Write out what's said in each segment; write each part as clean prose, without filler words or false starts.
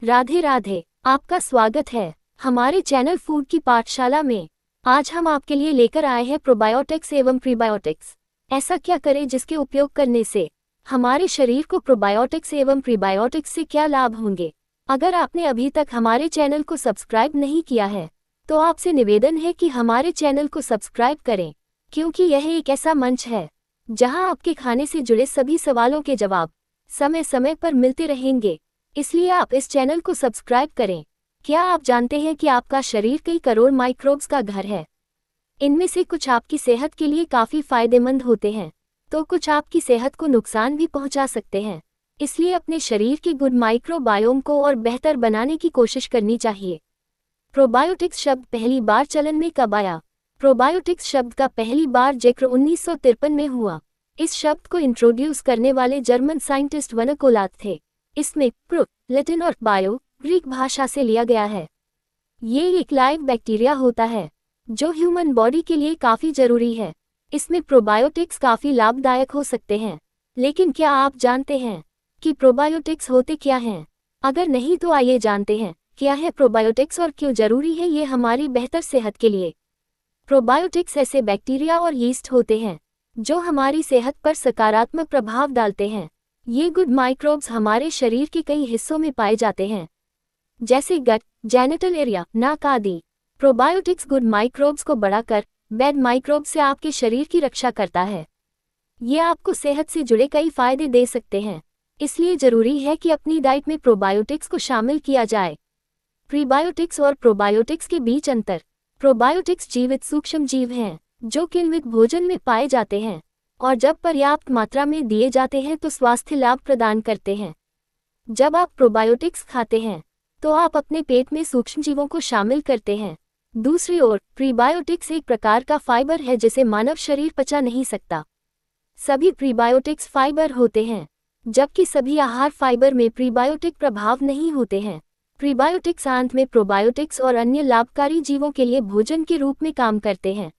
राधे राधे। आपका स्वागत है हमारे चैनल फूड की पाठशाला में। आज हम आपके लिए लेकर आए हैं प्रोबायोटिक्स एवं प्रीबायोटिक्स। ऐसा क्या करें जिसके उपयोग करने से हमारे शरीर को प्रोबायोटिक्स एवं प्रीबायोटिक्स से क्या लाभ होंगे। अगर आपने अभी तक हमारे चैनल को सब्सक्राइब नहीं किया है तो आपसे निवेदन है कि हमारे चैनल को सब्सक्राइब करें, क्योंकि यह एक ऐसा मंच है जहां आपके खाने से जुड़े सभी सवालों के जवाब समय समय पर मिलते रहेंगे। इसलिए आप इस चैनल को सब्सक्राइब करें। क्या आप जानते हैं कि आपका शरीर कई करोड़ माइक्रोब्स का घर है। इनमें से कुछ आपकी सेहत के लिए काफ़ी फायदेमंद होते हैं तो कुछ आपकी सेहत को नुकसान भी पहुंचा सकते हैं। इसलिए अपने शरीर के गुड माइक्रोबायोम को और बेहतर बनाने की कोशिश करनी चाहिए। प्रोबायोटिक्स शब्द पहली बार चलन में कब आया। प्रोबायोटिक्स शब्द का पहली बार जिक्र 1953 में हुआ। इस शब्द को इंट्रोड्यूस करने वाले जर्मन साइंटिस्ट वनकोलात थे। इसमें प्रो लैटिन और बायो ग्रीक भाषा से लिया गया है। ये एक लाइव बैक्टीरिया होता है जो ह्यूमन बॉडी के लिए काफ़ी ज़रूरी है। इसमें प्रोबायोटिक्स काफ़ी लाभदायक हो सकते हैं। लेकिन क्या आप जानते हैं कि प्रोबायोटिक्स होते क्या हैं? अगर नहीं तो आइए जानते हैं क्या है प्रोबायोटिक्स और क्यों ज़रूरी है ये हमारी बेहतर सेहत के लिए। प्रोबायोटिक्स ऐसे बैक्टीरिया और यीस्ट होते हैं जो हमारी सेहत पर सकारात्मक प्रभाव डालते हैं। ये गुड माइक्रोब्स हमारे शरीर के कई हिस्सों में पाए जाते हैं, जैसे गट, जेनिटल एरिया, नाक आदि। प्रोबायोटिक्स गुड माइक्रोब्स को बढ़ाकर बैड माइक्रोब्स से आपके शरीर की रक्षा करता है। ये आपको सेहत से जुड़े कई फायदे दे सकते हैं। इसलिए जरूरी है कि अपनी डाइट में प्रोबायोटिक्स को शामिल किया जाए। प्रीबायोटिक्स और प्रोबायोटिक्स के बीच अंतर। प्रोबायोटिक्स जीवित सूक्ष्म जीव हैं जो किण्वित भोजन में पाए जाते हैं और जब पर्याप्त मात्रा में दिए जाते हैं तो स्वास्थ्य लाभ प्रदान करते हैं। जब आप प्रोबायोटिक्स खाते हैं तो आप अपने पेट में सूक्ष्मजीवों को शामिल करते हैं। दूसरी ओर प्रीबायोटिक्स एक प्रकार का फाइबर है जिसे मानव शरीर पचा नहीं सकता। सभी प्रीबायोटिक्स फाइबर होते हैं, जबकि सभी आहार फाइबर में प्रीबायोटिक प्रभाव नहीं होते हैं। प्रीबायोटिक्स आंत में प्रोबायोटिक्स और अन्य लाभकारी जीवों के लिए भोजन के रूप में काम करते हैं।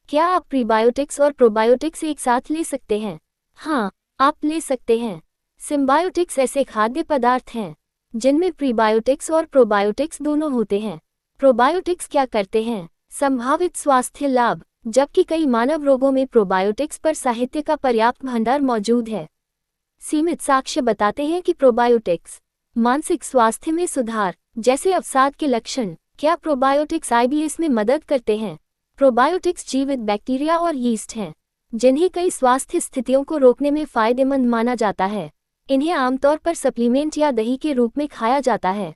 क्या आप प्रीबायोटिक्स और प्रोबायोटिक्स एक साथ ले सकते हैं? हाँ, आप ले सकते हैं। सिम्बायोटिक्स ऐसे खाद्य पदार्थ हैं जिनमें प्रीबायोटिक्स और प्रोबायोटिक्स दोनों होते हैं। प्रोबायोटिक्स क्या करते हैं? संभावित स्वास्थ्य लाभ। जबकि कई मानव रोगों में प्रोबायोटिक्स पर साहित्य का पर्याप्त भंडार मौजूद है, सीमित साक्ष्य बताते हैं कि प्रोबायोटिक्स मानसिक स्वास्थ्य में सुधार, जैसे अवसाद के लक्षण। क्या प्रोबायोटिक्स आईबीएस में मदद करते हैं? प्रोबायोटिक्स जीवित बैक्टीरिया और यीस्ट हैं जिन्हें कई स्वास्थ्य स्थितियों को रोकने में फायदेमंद माना जाता है। इन्हें आमतौर पर सप्लीमेंट या दही के रूप में खाया जाता है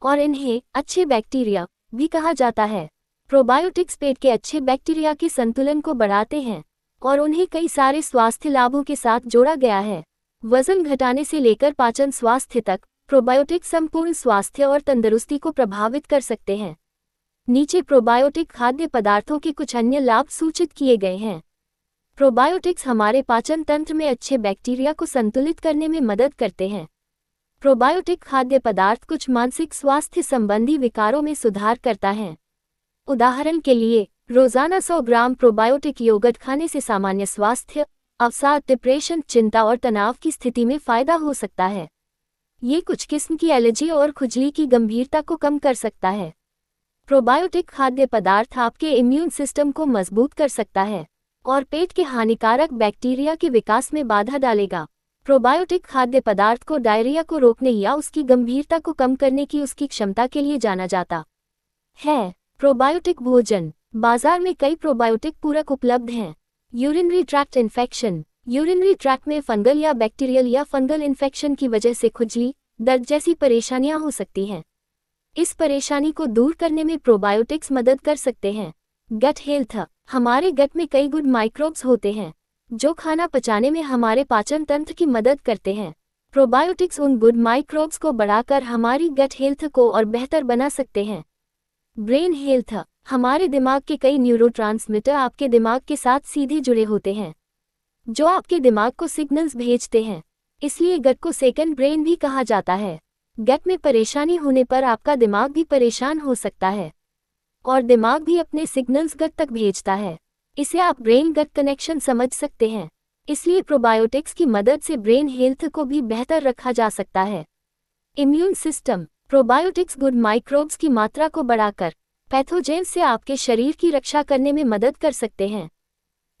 और इन्हें अच्छे बैक्टीरिया भी कहा जाता है। प्रोबायोटिक्स पेट के अच्छे बैक्टीरिया के संतुलन को बढ़ाते हैं और उन्हें कई सारे स्वास्थ्य लाभों के साथ जोड़ा गया है। वजन घटाने से लेकर पाचन स्वास्थ्य तक प्रोबायोटिक्स संपूर्ण स्वास्थ्य और तंदुरुस्ती को प्रभावित कर सकते हैं। नीचे प्रोबायोटिक खाद्य पदार्थों के कुछ अन्य लाभ सूचित किए गए हैं। प्रोबायोटिक्स हमारे पाचन तंत्र में अच्छे बैक्टीरिया को संतुलित करने में मदद करते हैं। प्रोबायोटिक खाद्य पदार्थ कुछ मानसिक स्वास्थ्य संबंधी विकारों में सुधार करता है। उदाहरण के लिए, रोजाना 100 ग्राम प्रोबायोटिक योगर्ट खाने से सामान्य स्वास्थ्य, अवसाद, डिप्रेशन, चिंता और तनाव की स्थिति में फायदा हो सकता है। ये कुछ किस्म की एलर्जी और खुजली की गंभीरता को कम कर सकता है। प्रोबायोटिक खाद्य पदार्थ आपके इम्यून सिस्टम को मजबूत कर सकता है और पेट के हानिकारक बैक्टीरिया के विकास में बाधा डालेगा। प्रोबायोटिक खाद्य पदार्थ को डायरिया को रोकने या उसकी गंभीरता को कम करने की उसकी क्षमता के लिए जाना जाता है। प्रोबायोटिक भोजन। बाजार में कई प्रोबायोटिक पूरक उपलब्ध हैं। Urinary tract infection. Urinary tract में फंगल या बैक्टीरियल या फंगल इन्फेक्शन की वजह से खुजली, दर्द जैसी परेशानियां हो सकती हैं। इस परेशानी को दूर करने में प्रोबायोटिक्स मदद कर सकते हैं। Gut health. हमारे गट में कई गुड माइक्रोब्स होते हैं जो खाना पचाने में हमारे पाचन तंत्र की मदद करते हैं। प्रोबायोटिक्स उन गुड माइक्रोब्स को बढ़ाकर हमारी गट हेल्थ को और बेहतर बना सकते हैं। Brain health. हमारे दिमाग के कई न्यूरोट्रांसमीटर आपके दिमाग के साथ सीधे जुड़े होते हैं जो आपके दिमाग को सिग्नल्स भेजते हैं। इसलिए गट को सेकंड ब्रेन भी कहा जाता है। गट में परेशानी होने पर आपका दिमाग भी परेशान हो सकता है और दिमाग भी अपने सिग्नल्स गट तक भेजता है। इसे आप ब्रेन गट कनेक्शन समझ सकते हैं। इसलिए प्रोबायोटिक्स की मदद से ब्रेन हेल्थ को भी बेहतर रखा जा सकता है। Immune system. Probiotics good microbes की मात्रा को बढ़ाकर पैथोजेन से आपके शरीर की रक्षा करने में मदद कर सकते हैं।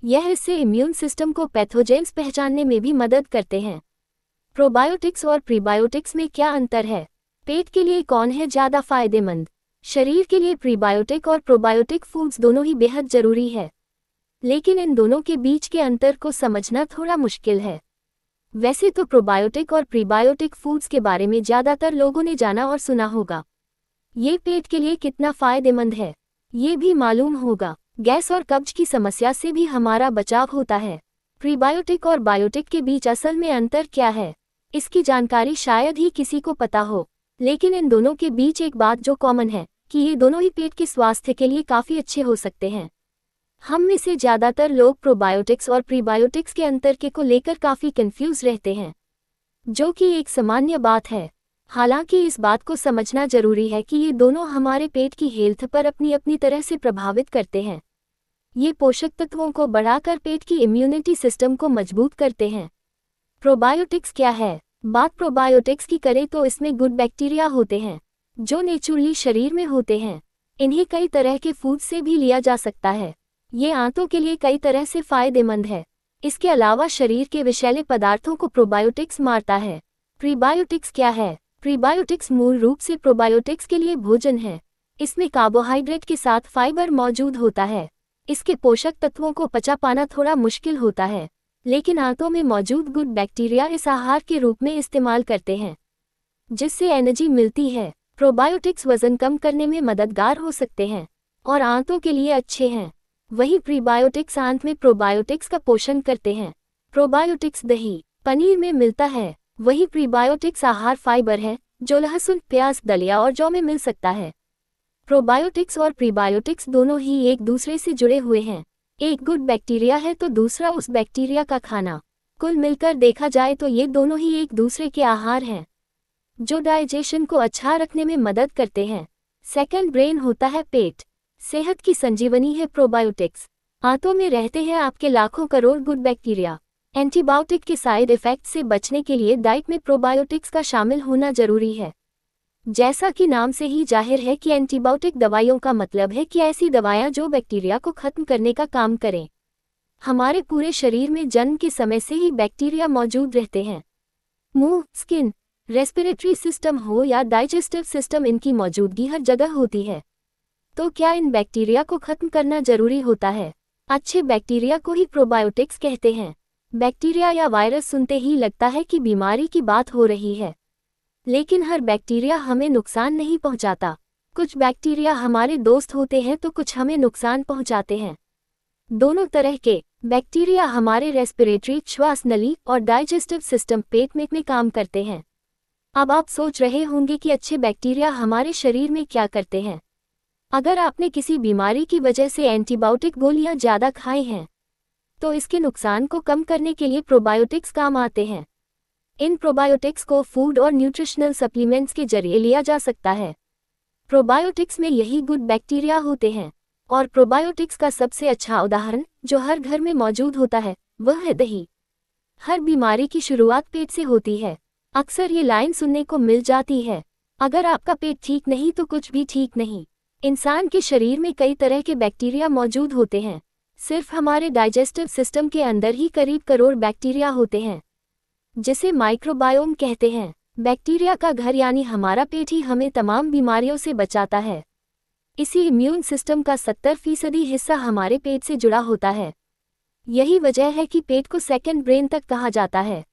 यह इससे इम्यून सिस्टम को पैथोजेन्स पहचानने में भी मदद करते हैं। प्रोबायोटिक्स और प्रीबायोटिक्स में क्या अंतर है? पेट के लिए कौन है ज़्यादा फायदेमंद? शरीर के लिए प्रीबायोटिक और प्रोबायोटिक फूड्स दोनों ही बेहद ज़रूरी है, लेकिन इन दोनों के बीच के अंतर को समझना थोड़ा मुश्किल है। वैसे तो प्रोबायोटिक और प्रीबायोटिक फूड्स के बारे में ज़्यादातर लोगों ने जाना और सुना होगा। ये पेट के लिए कितना फ़ायदेमंद है, ये भी मालूम होगा। गैस और कब्ज की समस्या से भी हमारा बचाव होता है। प्रीबायोटिक और बायोटिक के बीच असल में अंतर क्या है, इसकी जानकारी शायद ही किसी को पता हो, लेकिन इन दोनों के बीच एक बात जो कॉमन है कि ये दोनों ही पेट के स्वास्थ्य के लिए काफ़ी अच्छे हो सकते हैं। हम में से ज़्यादातर लोग प्रोबायोटिक्स और प्रीबायोटिक्स के अंतर को लेकर काफ़ी कंफ्यूज रहते हैं, जो कि एक सामान्य बात है। हालांकि इस बात को समझना जरूरी है कि ये दोनों हमारे पेट की हेल्थ पर अपनी अपनी तरह से प्रभावित करते हैं। ये पोषक तत्वों को बढ़ाकर पेट की इम्यूनिटी सिस्टम को मजबूत करते हैं। प्रोबायोटिक्स क्या है? बात प्रोबायोटिक्स की करें तो इसमें गुड बैक्टीरिया होते हैं, जो नेचुरली शरीर में होते हैं। इन्हें कई तरह के फूड से भी लिया जा सकता है। ये आंतों के लिए कई तरह से फायदेमंद है। इसके अलावा शरीर के विषैले पदार्थों को प्रोबायोटिक्स मारता है। प्रीबायोटिक्स क्या है? प्रीबायोटिक्स मूल रूप से प्रोबायोटिक्स के लिए भोजन है। इसमें कार्बोहाइड्रेट के साथ फाइबर मौजूद होता है। इसके पोषक तत्वों को पचा पाना थोड़ा मुश्किल होता है, लेकिन आंतों में मौजूद गुड बैक्टीरिया इस आहार के रूप में इस्तेमाल करते हैं, जिससे एनर्जी मिलती है। प्रोबायोटिक्स वजन कम करने में मददगार हो सकते हैं और आंतों के लिए अच्छे हैं। वहीं प्रीबायोटिक्स आंत में प्रोबायोटिक्स का पोषण करते हैं। प्रोबायोटिक्स दही, पनीर में मिलता है, वहीं प्रीबायोटिक्स आहार फाइबर है जो लहसुन, प्याज, दलिया और जौ में मिल सकता है। प्रोबायोटिक्स और प्रीबायोटिक्स दोनों ही एक दूसरे से जुड़े हुए हैं। एक गुड बैक्टीरिया है तो दूसरा उस बैक्टीरिया का खाना। कुल मिलकर देखा जाए तो ये दोनों ही एक दूसरे के आहार हैं, जो डाइजेशन को अच्छा रखने में मदद करते हैं। सेकंड ब्रेन होता है पेट। सेहत की संजीवनी है प्रोबायोटिक्स। आंतों में रहते हैं आपके लाखों करोड़ गुड बैक्टीरिया। एंटीबायोटिक के साइड इफेक्ट से बचने के लिए डाइट में प्रोबायोटिक्स का शामिल होना जरूरी है। जैसा कि नाम से ही जाहिर है कि एंटीबायोटिक दवाइयों का मतलब है कि ऐसी दवाएं जो बैक्टीरिया को खत्म करने का काम करें। हमारे पूरे शरीर में जन्म के समय से ही बैक्टीरिया मौजूद रहते हैं। मुंह, स्किन, रेस्पिरेटरी सिस्टम हो या डाइजेस्टिव सिस्टम, इनकी मौजूदगी हर जगह होती है। तो क्या इन बैक्टीरिया को खत्म करना जरूरी होता है? अच्छे बैक्टीरिया को ही प्रोबायोटिक्स कहते हैं। बैक्टीरिया या वायरस सुनते ही लगता है कि बीमारी की बात हो रही है, लेकिन हर बैक्टीरिया हमें नुकसान नहीं पहुंचाता। कुछ बैक्टीरिया हमारे दोस्त होते हैं तो कुछ हमें नुकसान पहुंचाते हैं। दोनों तरह के बैक्टीरिया हमारे रेस्पिरेटरी, श्वास नली और डाइजेस्टिव सिस्टम, पेट में काम करते हैं। अब आप सोच रहे होंगे कि अच्छे बैक्टीरिया हमारे शरीर में क्या करते हैं। अगर आपने किसी बीमारी की वजह से एंटीबायोटिक गोलियां ज़्यादा खाई हैं, तो इसके नुकसान को कम करने के लिए प्रोबायोटिक्स काम आते हैं। इन प्रोबायोटिक्स को फूड और न्यूट्रिशनल सप्लीमेंट्स के जरिए लिया जा सकता है। प्रोबायोटिक्स में यही गुड बैक्टीरिया होते हैं, और प्रोबायोटिक्स का सबसे अच्छा उदाहरण जो हर घर में मौजूद होता है वह है दही। हर बीमारी की शुरुआत पेट से होती है। अक्सर ये लाइन सुनने को मिल जाती है, अगर आपका पेट ठीक नहीं तो कुछ भी ठीक नहीं। इंसान के शरीर में कई तरह के बैक्टीरिया मौजूद होते हैं। सिर्फ हमारे डाइजेस्टिव सिस्टम के अंदर ही करीब करोड़ बैक्टीरिया होते हैं, जिसे माइक्रोबायोम कहते हैं। बैक्टीरिया का घर यानी हमारा पेट ही हमें तमाम बीमारियों से बचाता है। इसी इम्यून सिस्टम का 70% हिस्सा हमारे पेट से जुड़ा होता है। यही वजह है कि पेट को सेकंड ब्रेन तक कहा जाता है।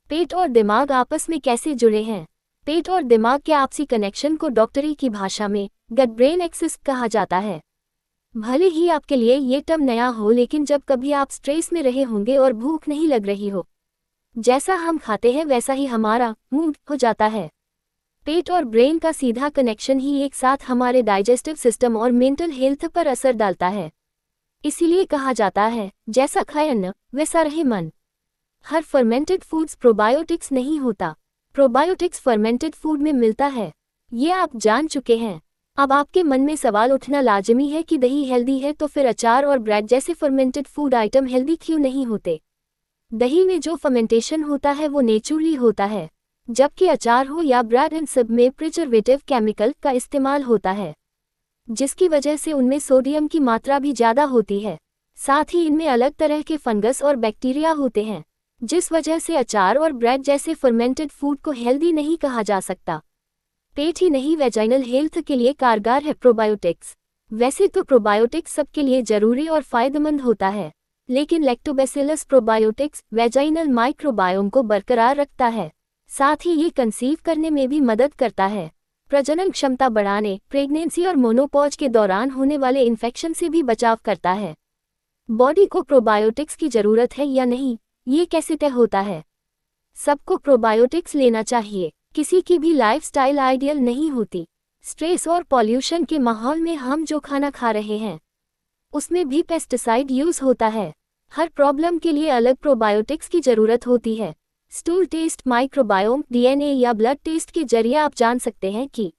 पेट और दिमाग आपस में कैसे जुड़े हैं? पेट और दिमाग के आपसी कनेक्शन को डॉक्टरी की भाषा में गट ब्रेन एक्सिस कहा जाता है। भले ही आपके लिए ये टर्म नया हो, लेकिन जब कभी आप स्ट्रेस में रहे होंगे और भूख नहीं लग रही हो, जैसा हम खाते हैं वैसा ही हमारा मूड हो जाता है। पेट और ब्रेन का सीधा कनेक्शन ही एक साथ हमारे डाइजेस्टिव सिस्टम और मेंटल हेल्थ पर असर डालता है। इसीलिए कहा जाता है, जैसा खाए अन्न वैसा रहे मन। हर फर्मेंटेड फूड्स प्रोबायोटिक्स नहीं होता। प्रोबायोटिक्स फर्मेंटेड फूड में मिलता है, ये आप जान चुके हैं। अब आपके मन में सवाल उठना लाजमी है कि दही हेल्दी है तो फिर अचार और ब्रेड जैसे फर्मेंटेड फूड आइटम हेल्दी क्यों नहीं होते? दही में जो फर्मेंटेशन होता है वो नेचुरली होता है। जबकि अचार हो या ब्रेड, इन सब में प्रिजर्वेटिव केमिकल का इस्तेमाल होता है, जिसकी वजह से उनमें सोडियम की मात्रा भी ज़्यादा होती है। साथ ही इनमें अलग तरह के फंगस और बैक्टीरिया होते हैं, जिस वजह से अचार और ब्रेड जैसे फर्मेंटेड फूड को हेल्दी नहीं कहा जा सकता। पेट ही नहीं, वेजाइनल हेल्थ के लिए कारगर है प्रोबायोटिक्स। वैसे तो प्रोबायोटिक्स सबके लिए जरूरी और फायदेमंद होता है, लेकिन लैक्टोबैसिलस प्रोबायोटिक्स वेजाइनल माइक्रोबायोम को बरकरार रखता है। साथ ही ये कंसीव करने में भी मदद करता है, प्रजनन क्षमता बढ़ाने, प्रेगनेंसी और मोनोपॉज के दौरान होने वाले इन्फेक्शन से भी बचाव करता है। बॉडी को प्रोबायोटिक्स की जरूरत है या नहीं, ये कैसे तय होता है? सबको प्रोबायोटिक्स लेना चाहिए। किसी की भी लाइफस्टाइल आइडियल नहीं होती। स्ट्रेस और पॉल्यूशन के माहौल में हम जो खाना खा रहे हैं, उसमें भी पेस्टिसाइड यूज होता है। हर प्रॉब्लम के लिए अलग प्रोबायोटिक्स की जरूरत होती है। स्टूल टेस्ट, माइक्रोबायोम, डीएनए या ब्लड टेस्ट के जरिए आप जान सकते हैं कि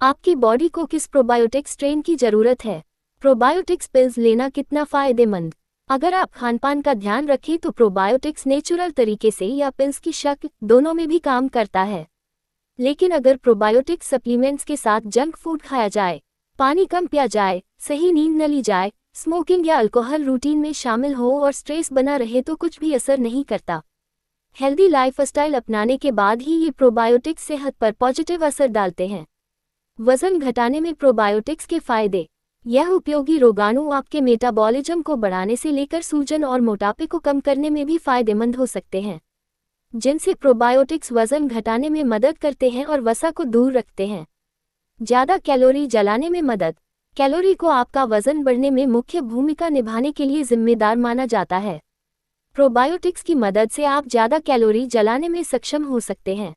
आपकी बॉडी को किस प्रोबायोटिक स्ट्रेन की जरूरत है। प्रोबायोटिक्स पिल्स लेना कितना फायदेमंद? अगर आप खानपान का ध्यान रखें तो प्रोबायोटिक्स नेचुरल तरीके से या पिल्स की शक्ल दोनों में भी काम करता है। लेकिन अगर प्रोबायोटिक सप्लीमेंट्स के साथ जंक फूड खाया जाए, पानी कम पिया जाए, सही नींद न ली जाए, स्मोकिंग या अल्कोहल रूटीन में शामिल हो और स्ट्रेस बना रहे तो कुछ भी असर नहीं करता। हेल्दी लाइफस्टाइल अपनाने के बाद ही ये प्रोबायोटिक्स सेहत पर पॉजिटिव असर डालते हैं। वजन घटाने में प्रोबायोटिक्स के फायदे। यह उपयोगी रोगाणु आपके मेटाबॉलिज्म को बढ़ाने से लेकर सूजन और मोटापे को कम करने में भी फायदेमंद हो सकते हैं, जिनसे प्रोबायोटिक्स वजन घटाने में मदद करते हैं और वसा को दूर रखते हैं। ज़्यादा कैलोरी जलाने में मदद। कैलोरी को आपका वजन बढ़ने में मुख्य भूमिका निभाने के लिए जिम्मेदार माना जाता है। प्रोबायोटिक्स की मदद से आप ज़्यादा कैलोरी जलाने में सक्षम हो सकते हैं।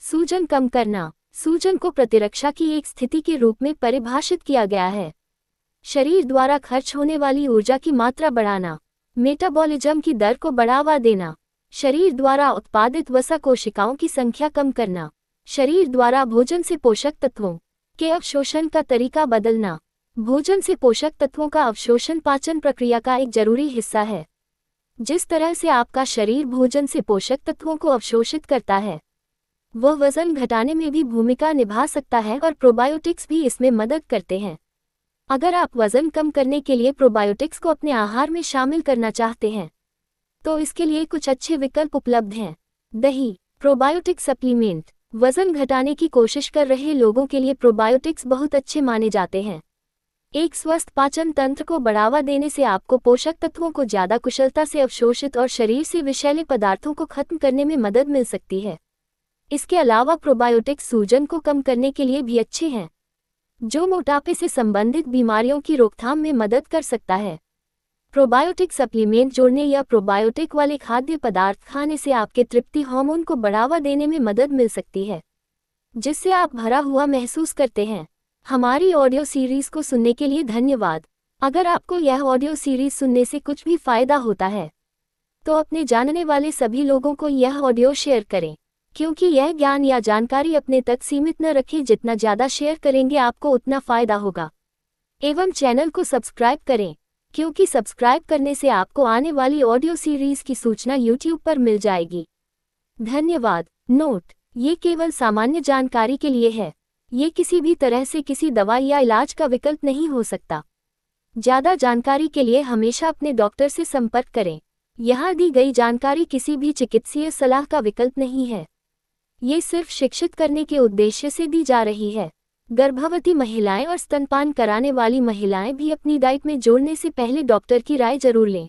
सूजन कम करना। सूजन को प्रतिरक्षा की एक स्थिति के रूप में परिभाषित किया गया है। शरीर द्वारा खर्च होने वाली ऊर्जा की मात्रा बढ़ाना। मेटाबॉलिज्म की दर को बढ़ावा देना। शरीर द्वारा उत्पादित वसा कोशिकाओं की संख्या कम करना। शरीर द्वारा भोजन से पोषक तत्वों के अवशोषण का तरीका बदलना। भोजन से पोषक तत्वों का अवशोषण पाचन प्रक्रिया का एक जरूरी हिस्सा है। जिस तरह से आपका शरीर भोजन से पोषक तत्वों को अवशोषित करता है, वह वजन घटाने में भी भूमिका निभा सकता है और प्रोबायोटिक्स भी इसमें मदद करते हैं। अगर आप वजन कम करने के लिए प्रोबायोटिक्स को अपने आहार में शामिल करना चाहते हैं, तो इसके लिए कुछ अच्छे विकल्प उपलब्ध हैं। दही। Probiotic supplement. वजन घटाने की कोशिश कर रहे लोगों के लिए प्रोबायोटिक्स बहुत अच्छे माने जाते हैं। एक स्वस्थ पाचन तंत्र को बढ़ावा देने से आपको पोषक तत्वों को ज़्यादा कुशलता से अवशोषित और शरीर से विषैले पदार्थों को खत्म करने में मदद मिल सकती है। इसके अलावा प्रोबायोटिक्स सूजन को कम करने के लिए भी अच्छे हैं, जो मोटापे से संबंधित बीमारियों की रोकथाम में मदद कर सकता है। प्रोबायोटिक सप्लीमेंट जोड़ने या प्रोबायोटिक वाले खाद्य पदार्थ खाने से आपके तृप्ति हार्मोन को बढ़ावा देने में मदद मिल सकती है, जिससे आप भरा हुआ महसूस करते हैं। हमारी ऑडियो सीरीज़ को सुनने के लिए धन्यवाद। अगर आपको यह ऑडियो सीरीज़ सुनने से कुछ भी फ़ायदा होता है, तो अपने जानने वाले सभी लोगों को यह ऑडियो शेयर करें, क्योंकि यह ज्ञान या जानकारी अपने तक सीमित न रखें। जितना ज़्यादा शेयर करेंगे आपको उतना फ़ायदा होगा। एवं चैनल को सब्सक्राइब करें, क्योंकि सब्सक्राइब करने से आपको आने वाली ऑडियो सीरीज़ की सूचना यूट्यूब पर मिल जाएगी। धन्यवाद। नोट: ये केवल सामान्य जानकारी के लिए है। ये किसी भी तरह से किसी दवाई या इलाज का विकल्प नहीं हो सकता। ज़्यादा जानकारी के लिए हमेशा अपने डॉक्टर से संपर्क करें। यहाँ दी गई जानकारी किसी भी चिकित्सीय सलाह का विकल्प नहीं है। ये सिर्फ शिक्षित करने के उद्देश्य से दी जा रही है। गर्भवती महिलाएं और स्तनपान कराने वाली महिलाएं भी अपनी डाइट में जोड़ने से पहले डॉक्टर की राय जरूर लें।